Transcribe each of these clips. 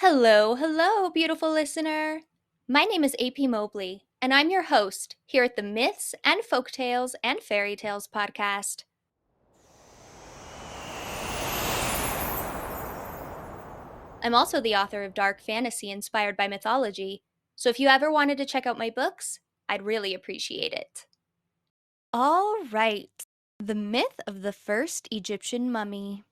Hello, hello, beautiful listener. My name is AP Mobley, and I'm your host here at the Myths and Folktales and Fairy Tales podcast. I'm also the author of dark fantasy inspired by mythology, so if you ever wanted to check out my books, I'd really appreciate it. All right, the myth of the first Egyptian mummy.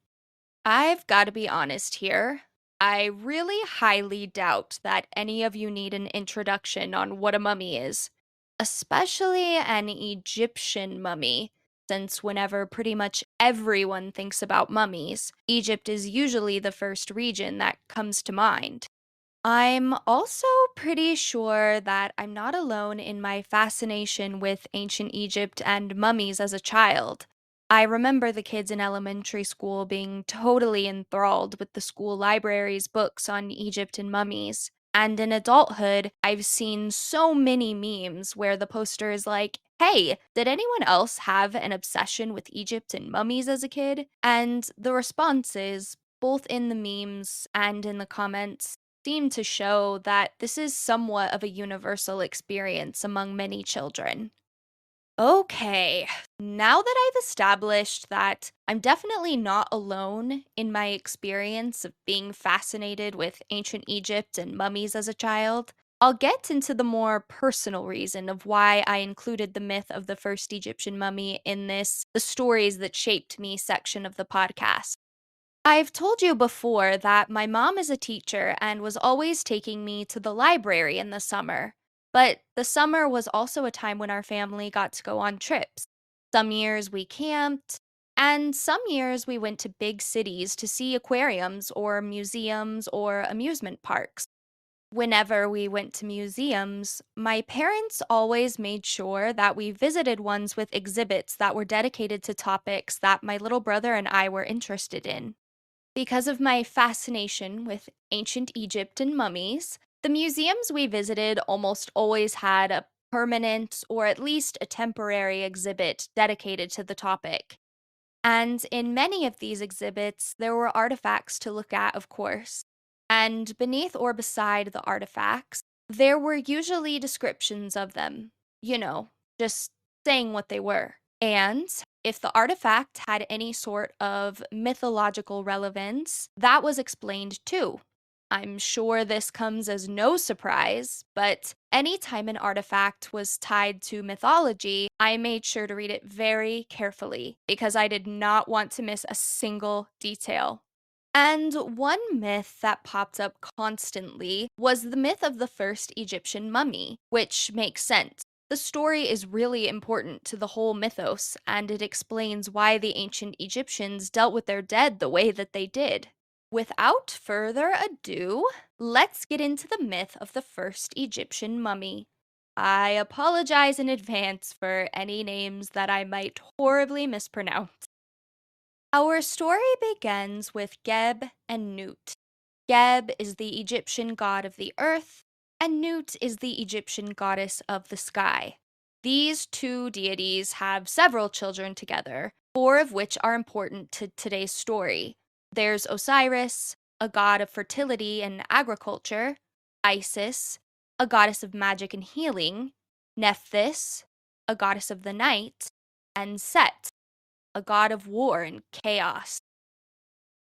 I've got to be honest here. I really highly doubt that any of you need an introduction on what a mummy is, especially an Egyptian mummy, since whenever pretty much everyone thinks about mummies, Egypt is usually the first region that comes to mind. I'm also pretty sure that I'm not alone in my fascination with ancient Egypt and mummies as a child. I remember the kids in elementary school being totally enthralled with the school library's books on Egypt and mummies. And in adulthood, I've seen so many memes where the poster is like, hey, did anyone else have an obsession with Egypt and mummies as a kid? And the response is, both in the memes and in the comments, seem to show that this is somewhat of a universal experience among many children. Okay, now that I've established that I'm definitely not alone in my experience of being fascinated with ancient Egypt and mummies as a child, I'll get into the more personal reason of why I included the myth of the first Egyptian mummy in this The Stories That Shaped Me section of the podcast. I've told you before that my mom is a teacher and was always taking me to the library in the summer. But the summer was also a time when our family got to go on trips. Some years we camped, and some years we went to big cities to see aquariums or museums or amusement parks. Whenever we went to museums, my parents always made sure that we visited ones with exhibits that were dedicated to topics that my little brother and I were interested in. Because of my fascination with ancient Egypt and mummies, the museums we visited almost always had a permanent or at least a temporary exhibit dedicated to the topic. And in many of these exhibits, there were artifacts to look at, of course. And beneath or beside the artifacts, there were usually descriptions of them. Just saying what they were. And if the artifact had any sort of mythological relevance, that was explained too. I'm sure this comes as no surprise, but anytime an artifact was tied to mythology, I made sure to read it very carefully because I did not want to miss a single detail. And one myth that popped up constantly was the myth of the first Egyptian mummy, which makes sense. The story is really important to the whole mythos, and it explains why the ancient Egyptians dealt with their dead the way that they did. Without further ado, let's get into the myth of the first Egyptian mummy. I apologize in advance for any names that I might horribly mispronounce. Our story begins with Geb and Nut. Geb is the Egyptian god of the earth, and Nut is the Egyptian goddess of the sky. These two deities have several children together, four of which are important to today's story. There's Osiris, a god of fertility and agriculture, Isis, a goddess of magic and healing, Nephthys, a goddess of the night, and Set, a god of war and chaos.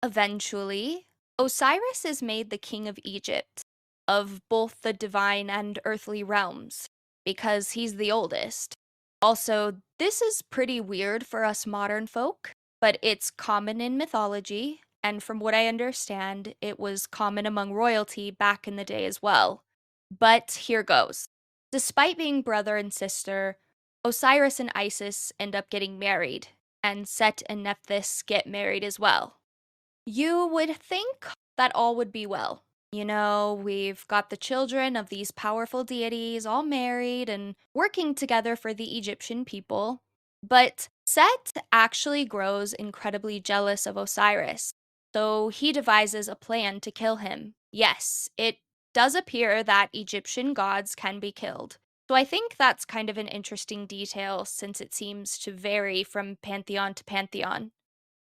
Eventually, Osiris is made the king of Egypt, of both the divine and earthly realms, because he's the oldest. Also, this is pretty weird for us modern folk, but it's common in mythology, and from what I understand, it was common among royalty back in the day as well. But here goes. Despite being brother and sister, Osiris and Isis end up getting married, and Set and Nephthys get married as well. You would think that all would be well. We've got the children of these powerful deities all married and working together for the Egyptian people. But Set actually grows incredibly jealous of Osiris, so he devises a plan to kill him. Yes, it does appear that Egyptian gods can be killed. So I think that's kind of an interesting detail since it seems to vary from pantheon to pantheon.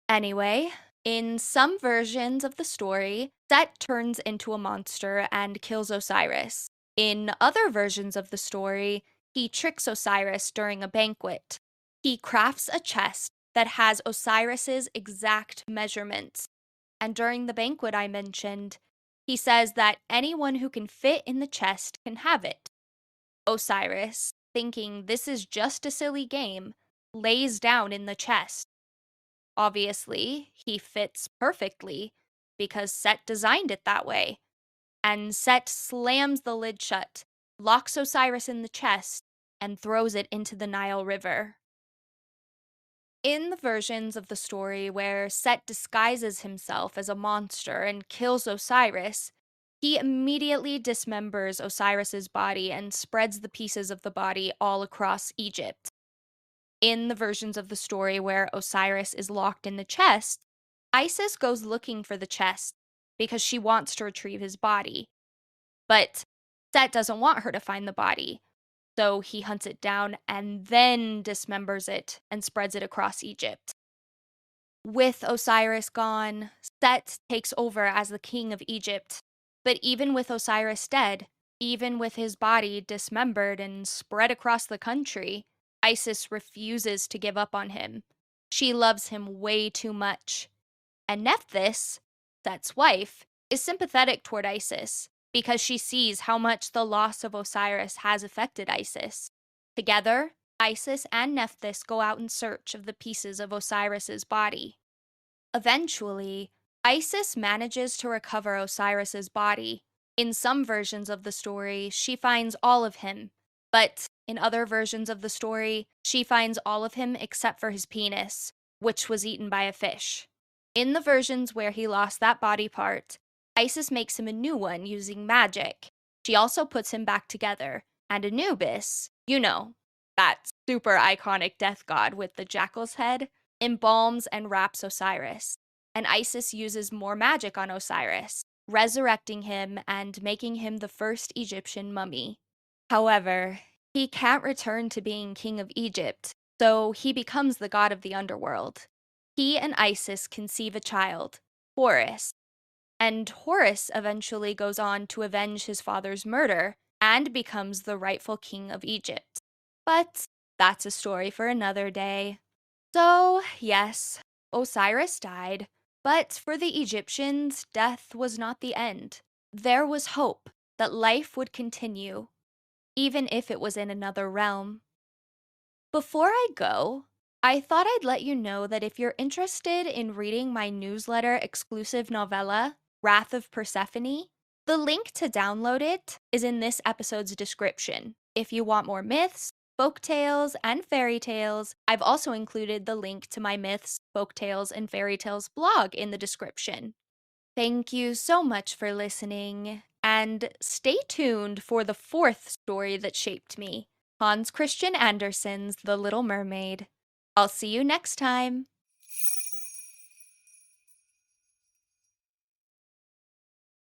Anyway, In some versions of the story, Set turns into a monster and kills Osiris. In other versions of the story, he tricks Osiris during a banquet. He crafts a chest that has Osiris's exact measurements. And during the banquet I mentioned, he says that anyone who can fit in the chest can have it. Osiris, thinking this is just a silly game, lays down in the chest. Obviously, he fits perfectly because Set designed it that way. And Set slams the lid shut, locks Osiris in the chest, and throws it into the Nile River. In the versions of the story where Set disguises himself as a monster and kills Osiris, he immediately dismembers Osiris's body and spreads the pieces of the body all across Egypt. In the versions of the story where Osiris is locked in the chest, Isis goes looking for the chest because she wants to retrieve his body. But Set doesn't want her to find the body, so he hunts it down and then dismembers it and spreads it across Egypt. With Osiris gone, Set takes over as the king of Egypt. But even with Osiris dead, even with his body dismembered and spread across the country, Isis refuses to give up on him. She loves him way too much. And Nephthys, Set's wife, is sympathetic toward Isis because she sees how much the loss of Osiris has affected Isis. Together, Isis and Nephthys go out in search of the pieces of Osiris's body. Eventually, Isis manages to recover Osiris's body. In some versions of the story, she finds all of him, but in other versions of the story, she finds all of him except for his penis, which was eaten by a fish. In the versions where he lost that body part, Isis makes him a new one using magic. She also puts him back together, and Anubis, that super iconic death god with the jackal's head, embalms and wraps Osiris. And Isis uses more magic on Osiris, resurrecting him and making him the first Egyptian mummy. However, he can't return to being king of Egypt, so he becomes the god of the underworld. He and Isis conceive a child, Horus, and Horus eventually goes on to avenge his father's murder and becomes the rightful king of Egypt. But that's a story for another day. So, yes, Osiris died, but for the Egyptians, death was not the end. There was hope that life would continue, even if it was in another realm. Before I go, I thought I'd let you know that if you're interested in reading my newsletter exclusive novella, Wrath of Persephone, the link to download it is in this episode's description. If you want more myths, folktales, and fairy tales, I've also included the link to my myths, folktales, and fairy tales blog in the description. Thank you so much for listening, and stay tuned for the fourth story that shaped me, Hans Christian Andersen's The Little Mermaid. I'll see you next time.